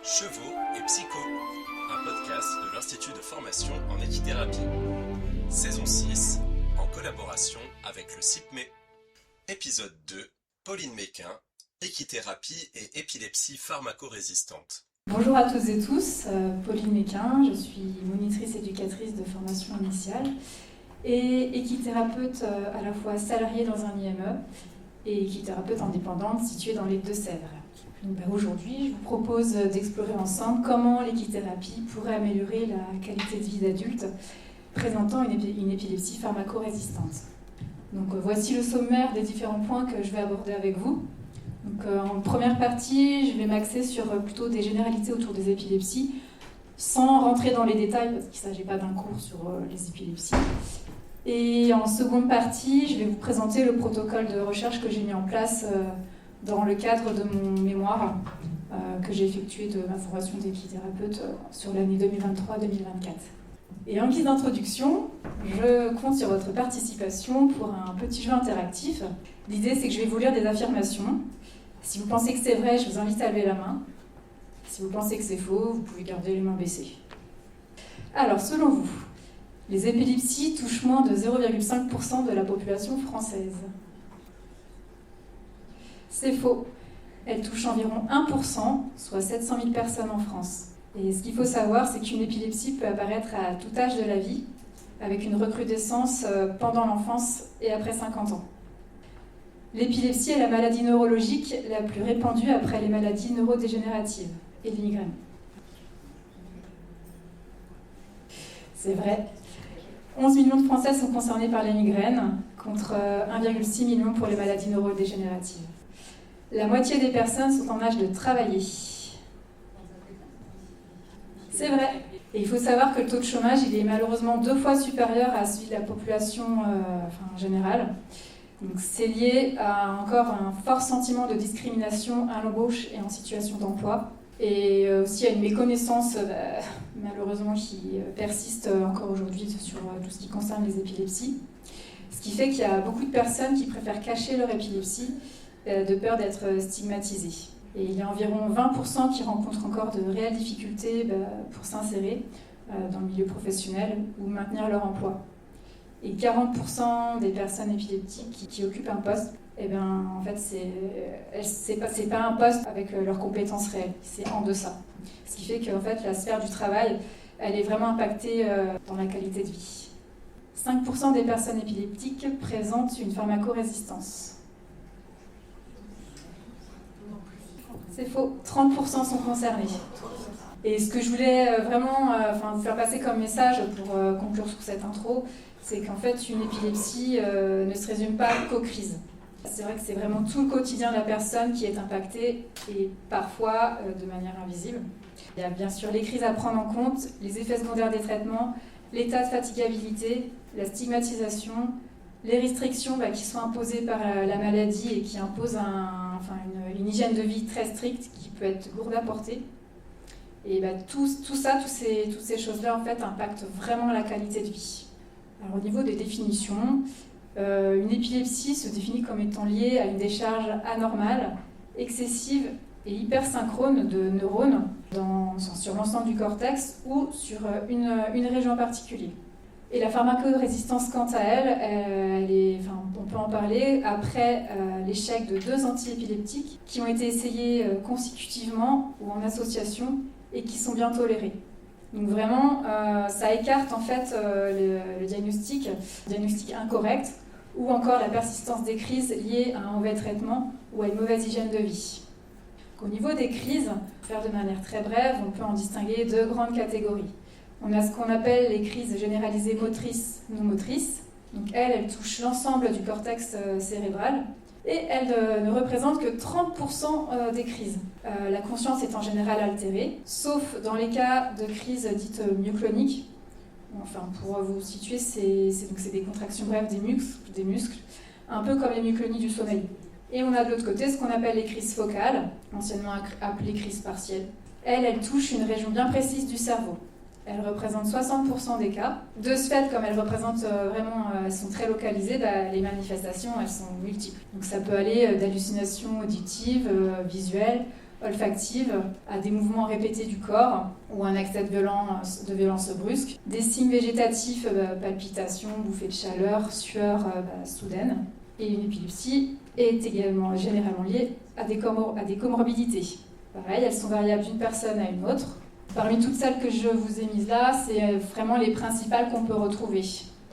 Chevaux et Psycho, un podcast de l'Institut de formation en équithérapie. Saison 6, en collaboration avec le CIPME. Épisode 2, Pauline Méquin, équithérapie et épilepsie pharmacorésistante. Bonjour à toutes et tous, Pauline Méquin, je suis monitrice éducatrice de formation initiale et équithérapeute à la fois salariée dans un IME et équithérapeute indépendante située dans les Deux-Sèvres. Aujourd'hui, je vous propose d'explorer ensemble comment l'équithérapie pourrait améliorer la qualité de vie d'adultes présentant une épilepsie pharmacorésistante. Donc, voici le sommaire des différents points que je vais aborder avec vous. Donc, en première partie, je vais m'axer sur plutôt des généralités autour des épilepsies, sans rentrer dans les détails parce qu'il ne s'agit pas d'un cours sur les épilepsies. Et en seconde partie, je vais vous présenter le protocole de recherche que j'ai mis en place dans le cadre de mon mémoire que j'ai effectué de ma formation d'équithérapeute sur l'année 2023-2024. Et en guise d'introduction, je compte sur votre participation pour un petit jeu interactif. L'idée, c'est que je vais vous lire des affirmations. Si vous pensez que c'est vrai, je vous invite à lever la main. Si vous pensez que c'est faux, vous pouvez garder les mains baissées. Alors, selon vous, les épilepsies touchent moins de 0,5% de la population française. C'est faux. Elles touchent environ 1%, soit 700 000 personnes en France. Et ce qu'il faut savoir, c'est qu'une épilepsie peut apparaître à tout âge de la vie, avec une recrudescence pendant l'enfance et après 50 ans. L'épilepsie est la maladie neurologique la plus répandue après les maladies neurodégénératives et les migraines. C'est vrai. 11 millions de Français sont concernés par les migraines, contre 1,6 million pour les maladies neurodégénératives. La moitié des personnes sont en âge de travailler. C'est vrai. Et il faut savoir que le taux de chômage il est malheureusement 2 fois supérieur à celui de la population générale. Donc, c'est lié à encore un fort sentiment de discrimination à l'embauche et en situation d'emploi. Et aussi à une méconnaissance, malheureusement, qui persiste encore aujourd'hui sur tout ce qui concerne les épilepsies. Ce qui fait qu'il y a beaucoup de personnes qui préfèrent cacher leur épilepsie de peur d'être stigmatisées. Et il y a environ 20% qui rencontrent encore de réelles difficultés pour s'insérer dans le milieu professionnel ou maintenir leur emploi. Et 40% des personnes épileptiques qui occupent un poste, en fait, c'est pas un poste avec leurs compétences réelles, c'est en deçà. Ce qui fait qu'en fait, la sphère du travail, elle est vraiment impactée dans la qualité de vie. 5% des personnes épileptiques présentent une pharmacorésistance. C'est faux, 30% sont concernés. Et ce que je voulais vraiment vous faire passer comme message pour conclure sur cette intro, c'est qu'en fait, une épilepsie ne se résume pas qu'aux crises. C'est vrai que c'est vraiment tout le quotidien de la personne qui est impacté et parfois de manière invisible. Il y a bien sûr les crises à prendre en compte, les effets secondaires des traitements, l'état de fatigabilité, la stigmatisation, les restrictions qui sont imposées par la maladie et qui imposent une hygiène de vie très stricte qui peut être lourde à porter. Et toutes ces choses-là en fait impactent vraiment la qualité de vie. Alors, au niveau des définitions, une épilepsie se définit comme étant liée à une décharge anormale, excessive et hypersynchrone de neurones sur l'ensemble du cortex ou sur une région en particulier. Et la pharmacorésistance, quant à elle, on peut en parler après l'échec de 2 antiépileptiques qui ont été essayés consécutivement ou en association et qui sont bien tolérés. Donc vraiment, ça écarte en fait le diagnostic incorrect ou encore la persistance des crises liées à un mauvais traitement ou à une mauvaise hygiène de vie. Donc, au niveau des crises, pour faire de manière très brève, on peut en distinguer 2 grandes catégories. On a ce qu'on appelle les crises généralisées motrices non motrices. Donc elles touchent l'ensemble du cortex cérébral et elles ne représentent que 30% des crises. La conscience est en général altérée, sauf dans les cas de crises dites myocloniques. Pour vous situer, c'est des contractions brèves des muscles, un peu comme les myoclonies du sommeil. Et on a de l'autre côté ce qu'on appelle les crises focales, anciennement appelées crises partielles. Elles touchent une région bien précise du cerveau. Elles représentent 60% des cas. De ce fait, comme elles représentent elles sont très localisées, les manifestations, elles sont multiples. Donc ça peut aller d'hallucinations auditives, visuelles, olfactive, à des mouvements répétés du corps ou un accès de violence brusque, des signes végétatifs, palpitations, bouffées de chaleur, sueur soudaine. Et une épilepsie est également généralement liée à des comorbidités. Pareil, elles sont variables d'une personne à une autre. Parmi toutes celles que je vous ai mises là, c'est vraiment les principales qu'on peut retrouver.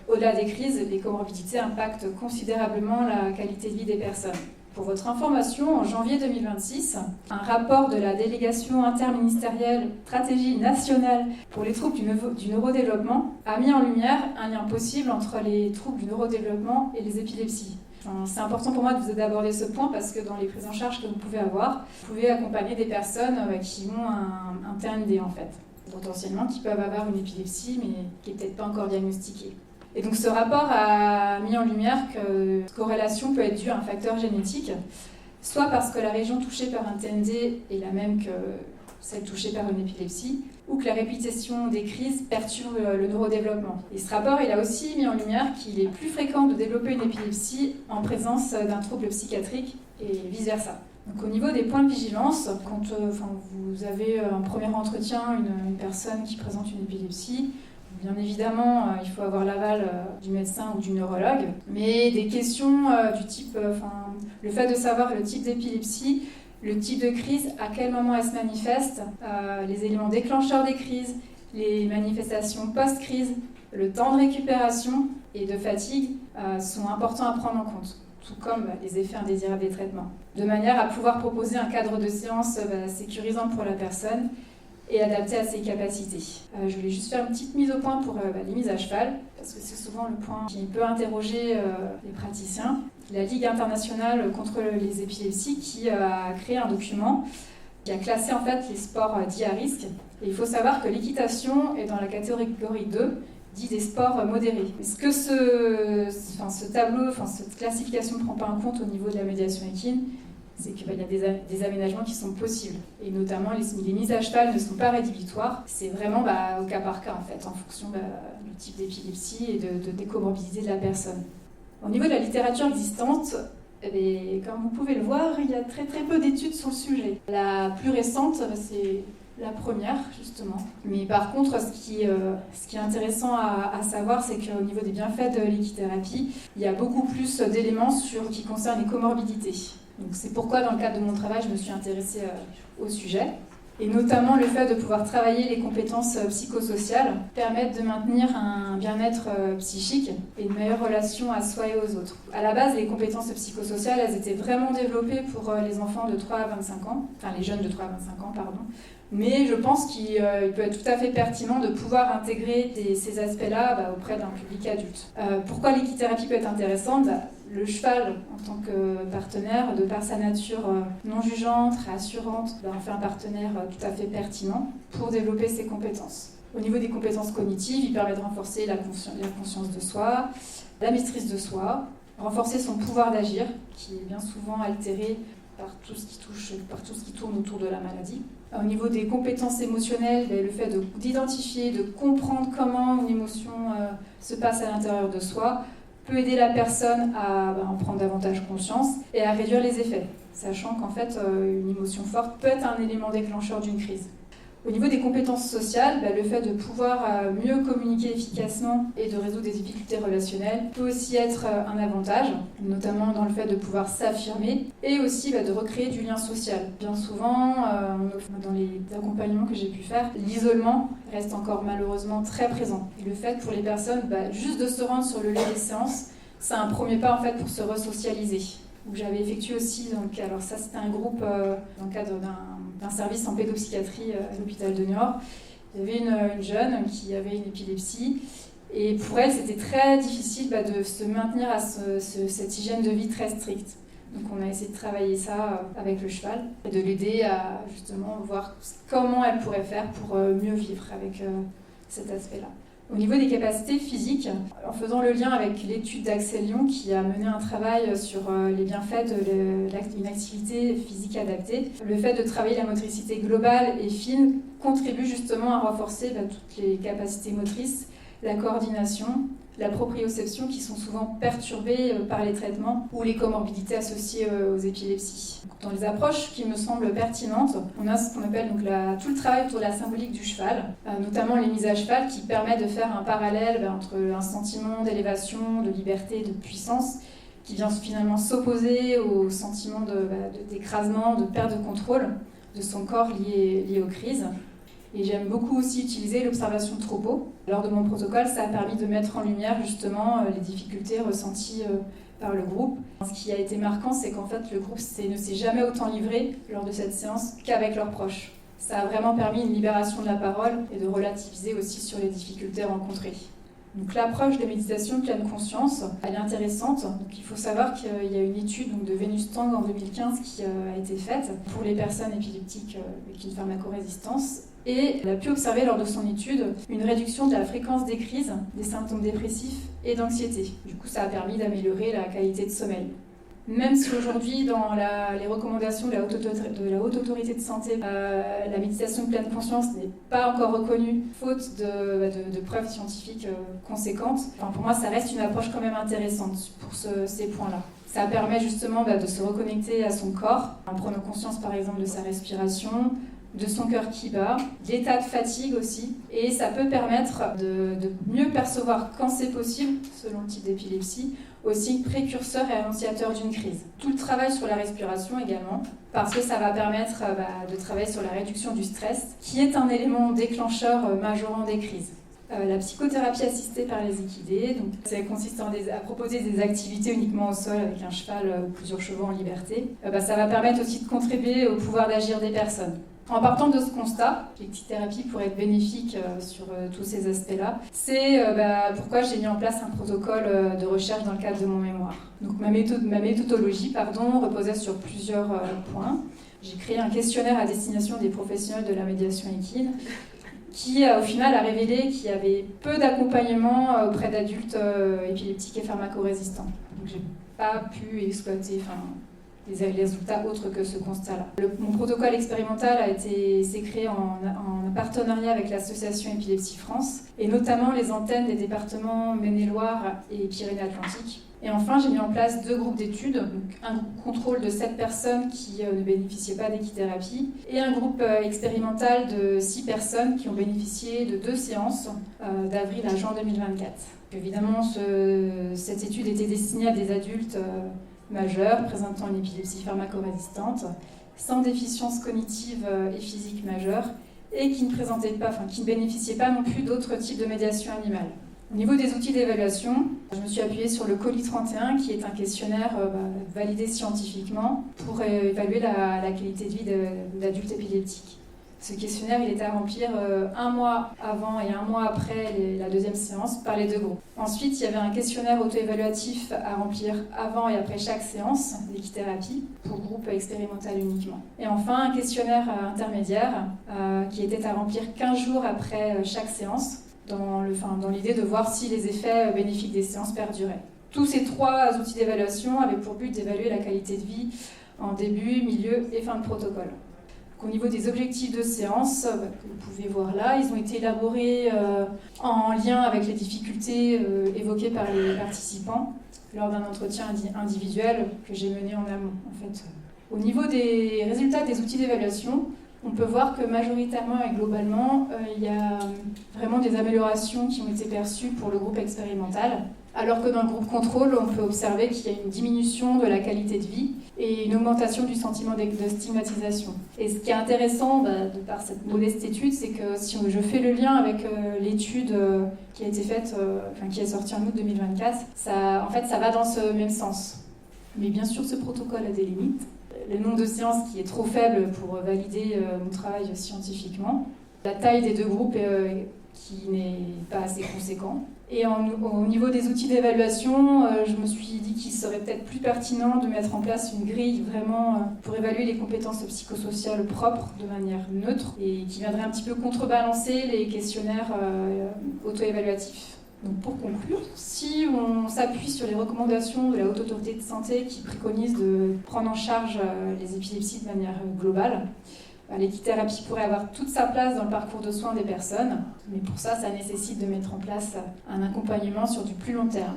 Au-delà des crises, les comorbidités impactent considérablement la qualité de vie des personnes. Pour votre information, en janvier 2026, un rapport de la délégation interministérielle Stratégie nationale pour les troubles du neurodéveloppement a mis en lumière un lien possible entre les troubles du neurodéveloppement et les épilepsies. C'est important pour moi de vous d'aborder ce point parce que dans les prises en charge que vous pouvez avoir, vous pouvez accompagner des personnes qui ont un TND en fait, potentiellement qui peuvent avoir une épilepsie mais qui n'est peut-être pas encore diagnostiquée. Et donc ce rapport a mis en lumière que cette corrélation peut être due à un facteur génétique, soit parce que la région touchée par un TND est la même que celle touchée par une épilepsie, ou que la répétition des crises perturbe le neurodéveloppement. Et ce rapport, il a aussi mis en lumière qu'il est plus fréquent de développer une épilepsie en présence d'un trouble psychiatrique et vice-versa. Donc au niveau des points de vigilance, quand vous avez un premier entretien, une personne qui présente une épilepsie, bien évidemment, il faut avoir l'aval du médecin ou du neurologue, mais des questions du type, le fait de savoir le type d'épilepsie, le type de crise, à quel moment elle se manifeste, les éléments déclencheurs des crises, les manifestations post-crise, le temps de récupération et de fatigue sont importants à prendre en compte, tout comme les effets indésirables des traitements, de manière à pouvoir proposer un cadre de séance sécurisant pour la personne et adapté à ses capacités. Je voulais juste faire une petite mise au point pour les mises à cheval, parce que c'est souvent le point qui peut interroger les praticiens. La Ligue internationale contre les épilepsies qui a créé un document qui a classé en fait les sports dits à risque. Et il faut savoir que l'équitation est dans la catégorie 2, dit des sports modérés. Mais ce que ce tableau, cette classification ne prend pas en compte au niveau de la médiation équine, c'est qu'il y a des aménagements qui sont possibles. Et notamment, les mises à cheval ne sont pas rédhibitoires. C'est vraiment au cas par cas, en fait, en fonction du type d'épilepsie et des comorbidités de la personne. Au niveau de la littérature existante, comme vous pouvez le voir, il y a très très peu d'études sur le sujet. La plus récente, c'est la première, justement. Mais par contre, ce qui est intéressant à savoir, c'est qu'au niveau des bienfaits de l'équithérapie, il y a beaucoup plus d'éléments qui concernent les comorbidités. Donc c'est pourquoi, dans le cadre de mon travail, je me suis intéressée au sujet. Et notamment le fait de pouvoir travailler les compétences psychosociales permettent de maintenir un bien-être psychique et une meilleure relation à soi et aux autres. À la base, les compétences psychosociales, elles étaient vraiment développées pour les enfants de 3 à 25 ans, enfin les jeunes de 3 à 25 ans, pardon. Mais je pense qu'il peut être tout à fait pertinent de pouvoir intégrer ces aspects-là auprès d'un public adulte. Pourquoi l'équithérapie peut être intéressante ? Le cheval, en tant que partenaire, de par sa nature non jugeante, rassurante, en fait un partenaire tout à fait pertinent pour développer ses compétences. Au niveau des compétences cognitives, il permet de renforcer la conscience de soi, la maîtrise de soi, renforcer son pouvoir d'agir, qui est bien souvent altéré par tout ce qui tourne autour de la maladie. Au niveau des compétences émotionnelles, le fait d'identifier, de comprendre comment une émotion se passe à l'intérieur de soi, peut aider la personne à en prendre davantage conscience et à réduire les effets, sachant qu'en fait, une émotion forte peut être un élément déclencheur d'une crise. Au niveau des compétences sociales, le fait de pouvoir mieux communiquer efficacement et de résoudre des difficultés relationnelles peut aussi être un avantage, notamment dans le fait de pouvoir s'affirmer et aussi de recréer du lien social. Bien souvent, dans les accompagnements que j'ai pu faire, l'isolement reste encore malheureusement très présent. Et le fait pour les personnes, juste de se rendre sur le lieu des séances, c'est un premier pas en fait pour se resocialiser. Où j'avais effectué aussi, alors ça c'était un groupe dans le cadre d'un service en pédopsychiatrie à l'hôpital de Niort. Il y avait une jeune qui avait une épilepsie et pour elle c'était très difficile de se maintenir à cette hygiène de vie très stricte. Donc on a essayé de travailler ça avec le cheval et de l'aider à justement voir comment elle pourrait faire pour mieux vivre avec cet aspect-là. Au niveau des capacités physiques, en faisant le lien avec l'étude d'Axel Lyon qui a mené un travail sur les bienfaits d'une activité physique adaptée, le fait de travailler la motricité globale et fine contribue justement à renforcer toutes les capacités motrices la coordination, la proprioception qui sont souvent perturbées par les traitements ou les comorbidités associées aux épilepsies. Dans les approches qui me semblent pertinentes, on a ce qu'on appelle donc tout le travail autour de la symbolique du cheval, notamment les mises à cheval qui permettent de faire un parallèle entre un sentiment d'élévation, de liberté, de puissance qui vient finalement s'opposer au sentiment d'écrasement, de perte de contrôle de son corps lié aux crises. Et j'aime beaucoup aussi utiliser l'observation de troupeau. Lors de mon protocole, ça a permis de mettre en lumière justement les difficultés ressenties par le groupe. Ce qui a été marquant, c'est qu'en fait, le groupe ne s'est jamais autant livré lors de cette séance qu'avec leurs proches. Ça a vraiment permis une libération de la parole et de relativiser aussi sur les difficultés rencontrées. Donc l'approche de méditation de pleine conscience, elle est intéressante. Donc, il faut savoir qu'il y a une étude de Venus Tang en 2015 qui a été faite pour les personnes épileptiques avec une pharmacorésistance. Et elle a pu observer lors de son étude une réduction de la fréquence des crises, des symptômes dépressifs et d'anxiété. Du coup, ça a permis d'améliorer la qualité de sommeil. Même si aujourd'hui, dans les recommandations de la Haute Autorité de Santé, la méditation de pleine conscience n'est pas encore reconnue, faute de preuves scientifiques conséquentes, pour moi, ça reste une approche quand même intéressante pour ces points-là. Ça permet justement de se reconnecter à son corps, en prenant conscience par exemple de sa respiration, de son cœur qui bat, d'état de fatigue aussi, et ça peut permettre de mieux percevoir quand c'est possible, selon le type d'épilepsie, aussi précurseur et annonciateur d'une crise. Tout le travail sur la respiration également, parce que ça va permettre de travailler sur la réduction du stress, qui est un élément déclencheur majorant des crises. La psychothérapie assistée par les équidés, donc ça consiste à proposer des activités uniquement au sol avec un cheval ou plusieurs chevaux en liberté. Ça va permettre aussi de contribuer au pouvoir d'agir des personnes. En partant de ce constat, l'équithérapie pourrait être bénéfique sur tous ces aspects-là. C'est pourquoi j'ai mis en place un protocole de recherche dans le cadre de mon mémoire. Donc ma méthodologie reposait sur plusieurs points. J'ai créé un questionnaire à destination des professionnels de la médiation équine qui, au final, a révélé qu'il y avait peu d'accompagnement auprès d'adultes épileptiques et pharmacorésistants. Donc j'ai pas pu exploiter les résultats autres que ce constat-là. Mon protocole expérimental s'est créé en partenariat avec l'association Épilepsie France, et notamment les antennes des départements Maine-et-Loire et Pyrénées-Atlantiques. Et enfin, j'ai mis en place 2 groupes d'études, donc un groupe contrôle de 7 personnes qui ne bénéficiaient pas d'équithérapie, et un groupe expérimental de 6 personnes qui ont bénéficié de 2 séances d'avril à juin 2024. Évidemment, cette étude était destinée à des adultes majeurs présentant une épilepsie pharmacorésistante, sans déficience cognitive et physique majeure, et qui ne bénéficiaient pas non plus d'autres types de médiation animale. Au niveau des outils d'évaluation, je me suis appuyée sur le COLI 31, qui est un questionnaire validé scientifiquement pour évaluer la qualité de vie d'adultes épileptiques. Ce questionnaire, il était à remplir 1 mois avant et 1 mois après la 2e séance par les 2 groupes. Ensuite, il y avait un questionnaire auto-évaluatif à remplir avant et après chaque séance d'équithérapie, pour groupe expérimental uniquement. Et enfin, un questionnaire intermédiaire qui était à remplir 15 jours après chaque séance, dans l'idée de voir si les effets bénéfiques des séances perduraient. Tous ces 3 outils d'évaluation avaient pour but d'évaluer la qualité de vie en début, milieu et fin de protocole. Au niveau des objectifs de séance, que vous pouvez voir là, ils ont été élaborés en lien avec les difficultés évoquées par les participants lors d'un entretien individuel que j'ai mené en amont. Au niveau des résultats des outils d'évaluation, on peut voir que majoritairement et globalement, il y a vraiment des améliorations qui ont été perçues pour le groupe expérimental, alors que dans le groupe contrôle, on peut observer qu'il y a une diminution de la qualité de vie et une augmentation du sentiment de stigmatisation. Et ce qui est intéressant, de par cette modeste étude, c'est que si je fais le lien avec l'étude qui a été faite, qui est sortie en août 2024, ça va dans ce même sens. Mais bien sûr, ce protocole a des limites. Le nombre de séances qui est trop faible pour valider mon travail scientifiquement. La taille des 2 groupes qui n'est pas assez conséquent. Et au niveau des outils d'évaluation, je me suis dit qu'il serait peut-être plus pertinent de mettre en place une grille vraiment pour évaluer les compétences psychosociales propres de manière neutre et qui viendrait un petit peu contrebalancer les questionnaires auto-évaluatifs. Donc pour conclure, si on s'appuie sur les recommandations de la Haute Autorité de Santé qui préconise de prendre en charge les épilepsies de manière globale, L'équithérapie pourrait avoir toute sa place dans le parcours de soins des personnes, mais pour ça nécessite de mettre en place un accompagnement sur du plus long terme.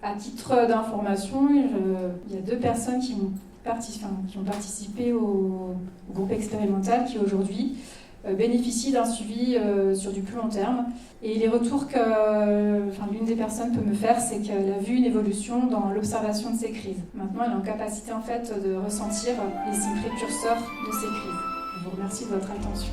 À titre d'information, il y a 2 personnes qui ont participé au groupe expérimental qui aujourd'hui bénéficient d'un suivi sur du plus long terme. Et les retours que l'une des personnes peut me faire, c'est qu'elle a vu une évolution dans l'observation de ces crises. Maintenant, elle est en capacité en fait de ressentir les signes précurseurs de ces crises. Je vous remercie de votre attention.